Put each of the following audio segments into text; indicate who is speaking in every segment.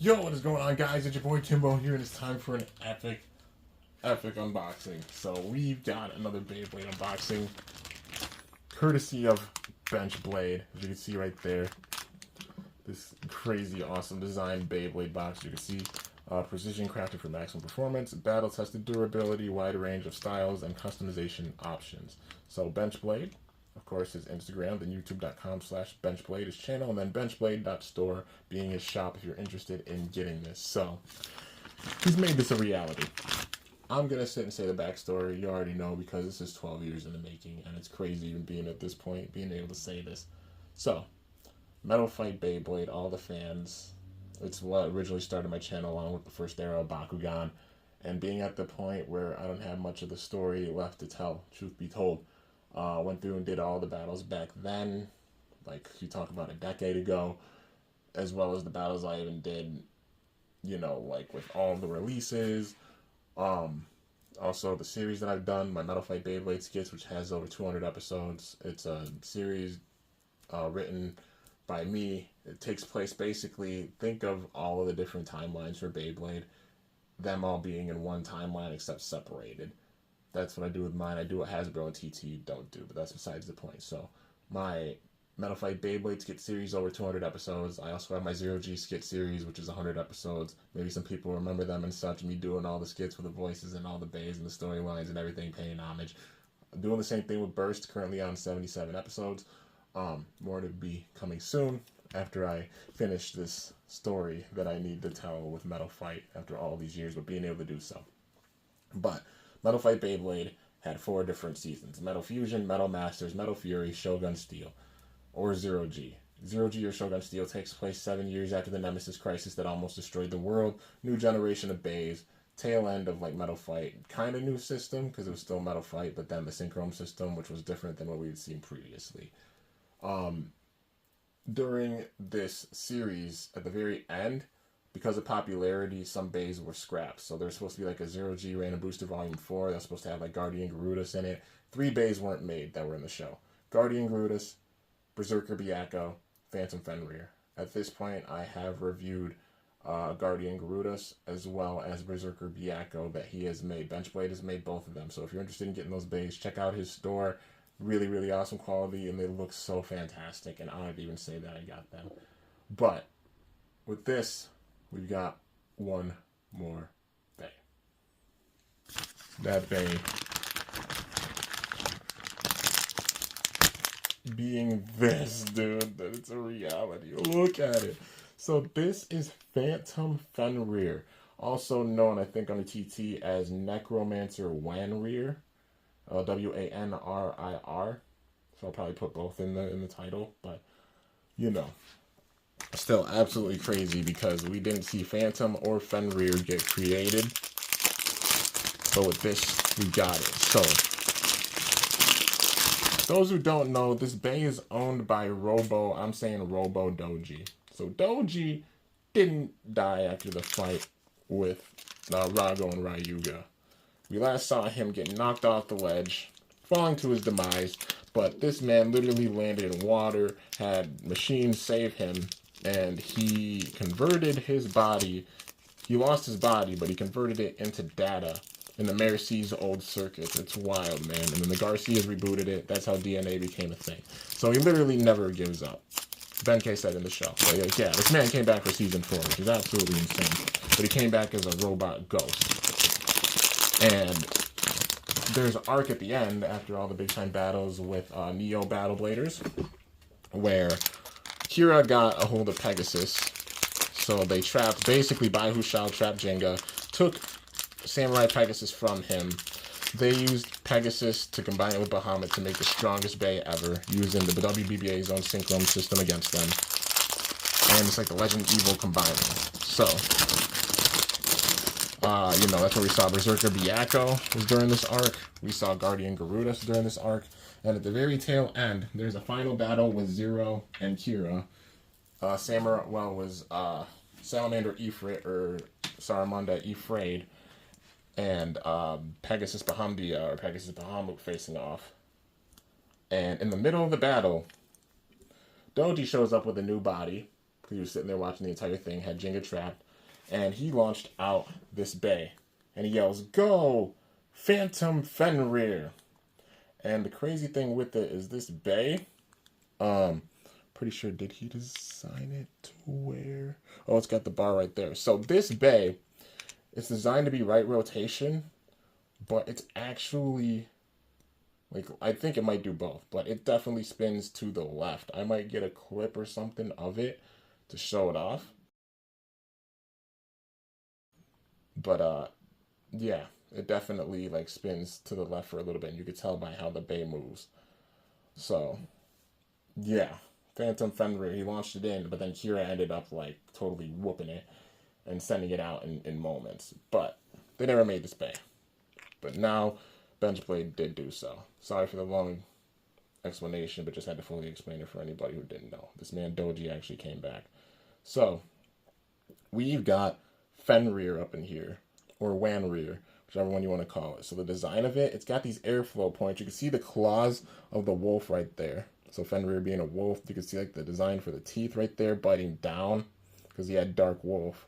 Speaker 1: Yo, what is going on, guys? It's your boy Timbo here, and it's time for an epic unboxing. So we've got another Beyblade unboxing, courtesy of Benchblade. As you can see right there, this crazy, awesome design Beyblade box. You can see precision crafted for maximum performance, battle-tested durability, wide range of styles, and customization options. So Bemchblade, of course, his Instagram, then youtube.com/benchblade, his channel, and then benchblade.store being his shop if you're interested in getting this. So, he's made this a reality. I'm going to sit and say the backstory. You already know because this is 12 years in the making, and it's crazy even being at this point, being able to say this. So, Metal Fight Beyblade, all the fans. It's what originally started my channel along with the first era of Bakugan, and being at the point where I don't have much of the story left to tell, truth be told. Went through and did all the battles back then, like you talk about a decade ago, as well as the battles I even did, you know, like with all the releases. Also the series that I've done, my Metal Fight Beyblade skits, which has over 200 episodes. It's a series written by me. It takes place basically, think of all of the different timelines for Beyblade, them all being in one timeline except separated. That's what I do with mine. I do what Hasbro and TT don't do, but that's besides the point. So, my Metal Fight Beyblade skit series, over 200 episodes. I also have my Zero G skit series, which is 100 episodes. Maybe some people remember them and such, me doing all the skits with the voices and all the bays and the storylines and everything, paying homage. I'm doing the same thing with Burst, currently on 77 episodes. More to be coming soon after I finish this story that I need to tell with Metal Fight after all these years, but being able to do so. But Metal Fight Beyblade had 4 different seasons: Metal Fusion, Metal Masters, Metal Fury, Shogun Steel, or Zero G. Zero G or Shogun Steel takes place 7 years after the Nemesis crisis that almost destroyed the world. New generation of Bays, tail end of like Metal Fight, kind of new system because it was still Metal Fight, but then the Synchrom system, which was different than what we had seen previously. During this series, at the very end, because of popularity, some bays were scrapped. So there's supposed to be like a Zero G Random Booster Volume 4 that's supposed to have like Guardian Garudus in it. 3 bays weren't made that were in the show: Guardian Garudus, Berserker Byakko, Phantom Fenrir. At this point, I have reviewed Guardian Garudus as well as Berserker Byakko that he has made. Benchblade has made both of them. So if you're interested in getting those bays, check out his store. Really, really awesome quality, and they look so fantastic. And I don't even say that I got them. But with this, we've got one more bay. That bay being this, dude, that it's a reality. Look at it. So this is Phantom Fenrir, also known, I think, on the TT as Necromancer Wanrir, Wanrir. So I'll probably put both in the title, but you know. Still absolutely crazy because we didn't see Phantom or Fenrir get created. But with this, we got it. So, those who don't know, this bay is owned by Robo Doji. So Doji didn't die after the fight with Rago and Ryuga. We last saw him get knocked off the ledge, falling to his demise, but this man literally landed in water, had machines save him, and he converted his body. He lost his body, but he converted it into data in the Mercy's old circuits. It's wild, man. And then the Garcias rebooted it. That's how DNA became a thing. So he literally never gives up. Ben K said in the show. So yeah, this man came back for season 4, which is absolutely insane. But he came back as a robot ghost. And there's an arc at the end, after all the big-time battles with Neo Battle Bladers, where Kira got a hold of Pegasus, so they trapped, basically Bai Hu Shao trapped Jenga, took Samurai Pegasus from him. They used Pegasus to combine it with Bahamut to make the strongest Bay ever, using the WBBA's own Synchrom system against them. And it's like the Legend Evil combining. So, you know, that's where we saw Berserker Byakko was during this arc. We saw Guardian Garudus during this arc. And at the very tail end, there's a final battle with Zero and Kira. Salamander Ifrit, or Saramanda Ifraid, and Pegasus Bahamdia, or Pegasus Bahamut facing off. And in the middle of the battle, Doji shows up with a new body. He was sitting there watching the entire thing, had Jenga trapped. And he launched out this bay. And he yells, "Go! Phantom Fenrir!" And the crazy thing with it is this bay, pretty sure, did he design it to where? Oh, it's got the bar right there. So this bay, it's designed to be right rotation, but it's actually, like, I think it might do both, but it definitely spins to the left. I might get a clip or something of it to show it off. But, yeah, it definitely, like, spins to the left for a little bit, and you can tell by how the bay moves. So, yeah, Phantom Fenrir, he launched it in, but then Kira ended up, like, totally whooping it and sending it out in moments. But they never made this bay. But now, Benchblade did do so. Sorry for the long explanation, but just had to fully explain it for anybody who didn't know. This man Doji actually came back. So, we've got Fenrir up in here, or Wanrir, whichever one you want to call it. So the design of it, it's got these airflow points. You can see the claws of the wolf right there. So Fenrir being a wolf, you can see like the design for the teeth right there, biting down, because he had dark wolf.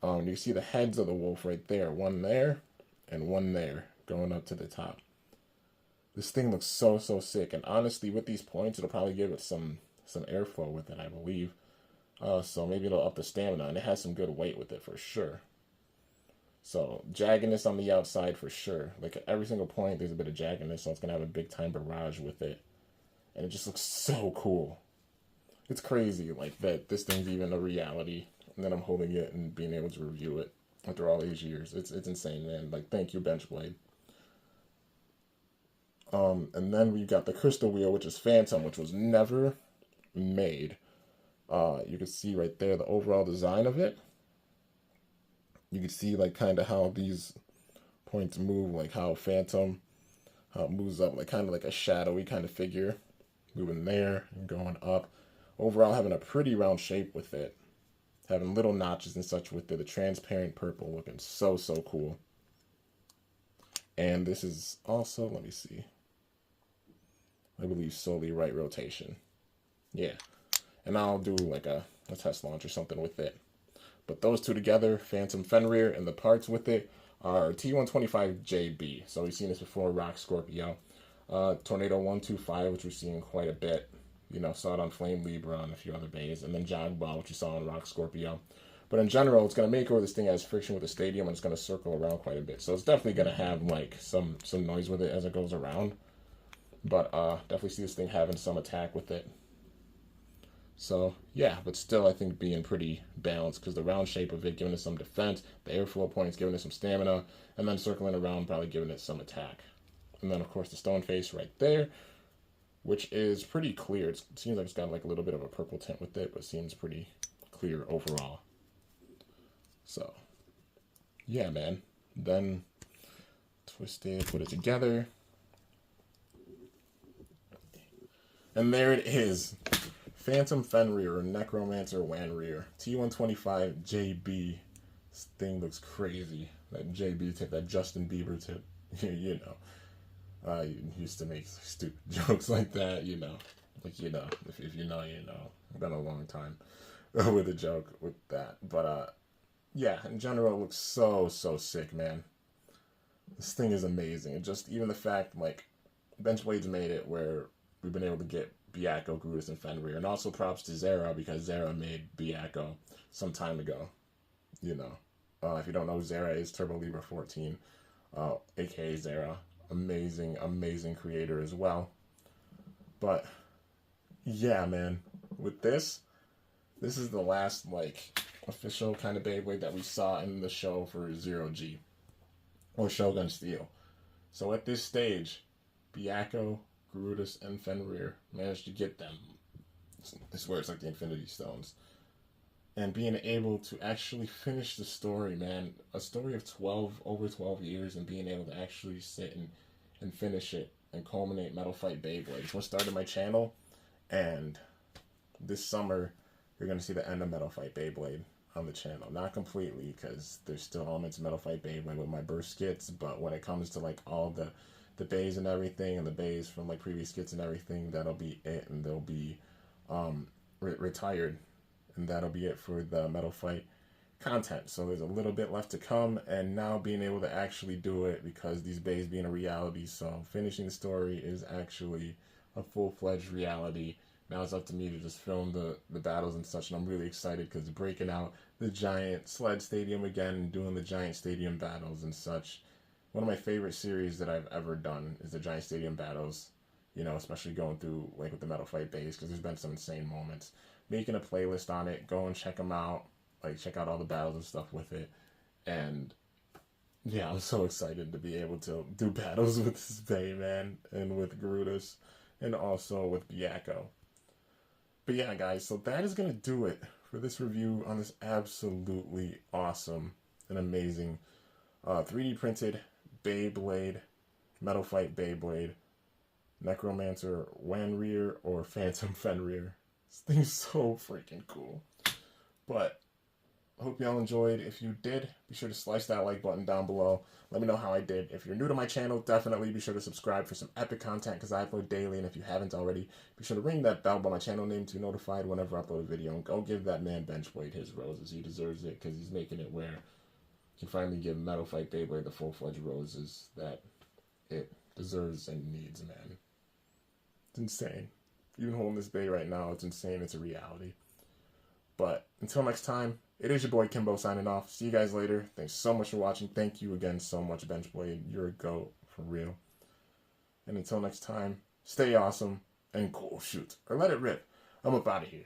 Speaker 1: You can see the heads of the wolf right there, one there, and one there, going up to the top. This thing looks so sick, and honestly, with these points, it'll probably give it some airflow with it, I believe. So maybe it'll up the stamina, and it has some good weight with it for sure. So jaggedness on the outside for sure. Like at every single point, there's a bit of jaggedness, so it's gonna have a big time barrage with it, and it just looks so cool. It's crazy, like that this thing's even a reality, and then I'm holding it and being able to review it after all these years. It's insane, man. Like thank you, Benchblade. And then we got the crystal wheel, which is Phantom, which was never made. You can see right there the overall design of it. You can see like kind of how these points move, like how Phantom, how it moves up, like kind of like a shadowy kind of figure, moving there and going up. Overall, having a pretty round shape with it, having little notches and such with it. The transparent purple looking so cool. And this is also, let me see, I believe solely right rotation. Yeah. And I'll do like a test launch or something with it. But those two together, Phantom Fenrir, and the parts with it are T125JB. So we've seen this before, Rock Scorpio. Tornado 125, which we've seen quite a bit. You know, saw it on Flame Libra and a few other bays. And then Jagball, which you saw on Rock Scorpio. But in general, it's going to make over this thing has friction with the stadium, and it's going to circle around quite a bit. So it's definitely going to have like some noise with it as it goes around. But definitely see this thing having some attack with it. So, yeah, but still, I think being pretty balanced, because the round shape of it giving it some defense, the airflow points giving it some stamina, and then circling around probably giving it some attack. And then, of course, the stone face right there, which is pretty clear. It seems like it's got like a little bit of a purple tint with it, but seems pretty clear overall. So, yeah, man. Then twist it, put it together. And there it is. Phantom Fenrir, or Necromancer Wanrir, T125JB. This thing looks crazy. That JB tip, that Justin Bieber tip. You know. I used to make stupid jokes like that, you know. Like, you know, if you know, you know. It's been a long time with a joke with that. But, yeah, in general, it looks so sick, man. This thing is amazing. And just even the fact, like, Benchblade's made it where we've been able to get Byakko, Grudis, and Fenrir. And also props to Zera, because Zera made Byakko some time ago. You know. If you don't know, Zera is Turbo Libra 14, aka Zera. Amazing creator as well. But, yeah, man. With this is the last, like, official kind of Beyblade that we saw in the show for Zero G. Or Shogun Steel. So at this stage, Byakko, Grudis, and Fenrir managed to get them. I swear it's like the Infinity Stones. And being able to actually finish the story, man. A story of over 12 years, and being able to actually sit and finish it and culminate Metal Fight Beyblade. It's what started my channel. And this summer, you're going to see the end of Metal Fight Beyblade on the channel. Not completely, because there's still elements of Metal Fight Beyblade with my burst skits, but when it comes to like all the bays and everything, and the bays from like previous skits and everything, that'll be it, and they'll be retired, and that'll be it for the Metal Fight content. So there's a little bit left to come, and now being able to actually do it because these bays being a reality. So finishing the story is actually a full-fledged reality. Now it's up to me to just film the battles and such, and I'm really excited because breaking out the giant sled stadium again and doing the giant stadium battles and such. One of my favorite series that I've ever done is the giant stadium battles, you know, especially going through like with the Metal Fight base, because there's been some insane moments. Making a playlist on it, go and check them out, like check out all the battles and stuff with it. And yeah, I'm so excited to be able to do battles with this Bay, man, and with Garudis, and also with Byakko. But yeah, guys, so that is going to do it for this review on this absolutely awesome and amazing 3D printed Beyblade, Metal Fight Beyblade, Necromancer Wanrir, or Phantom Fenrir. This thing's so freaking cool. But I hope y'all enjoyed. If you did, be sure to slice that like button down below. Let me know how I did. If you're new to my channel, definitely be sure to subscribe for some epic content because I upload daily. And if you haven't already, be sure to ring that bell by my channel name to be notified whenever I upload a video. And go give that man Benchblade his roses. He deserves it because he's making it where he can finally give Metal Fight Beyblade the full-fledged roses that it deserves and needs, man. It's insane. Even holding this bay right now, it's insane. It's a reality. But until next time, it is your boy Kimbo signing off. See you guys later. Thanks so much for watching. Thank you again so much, Benchblade. You're a GOAT, for real. And until next time, stay awesome and cool. Shoot. Or let it rip. I'm up out of here.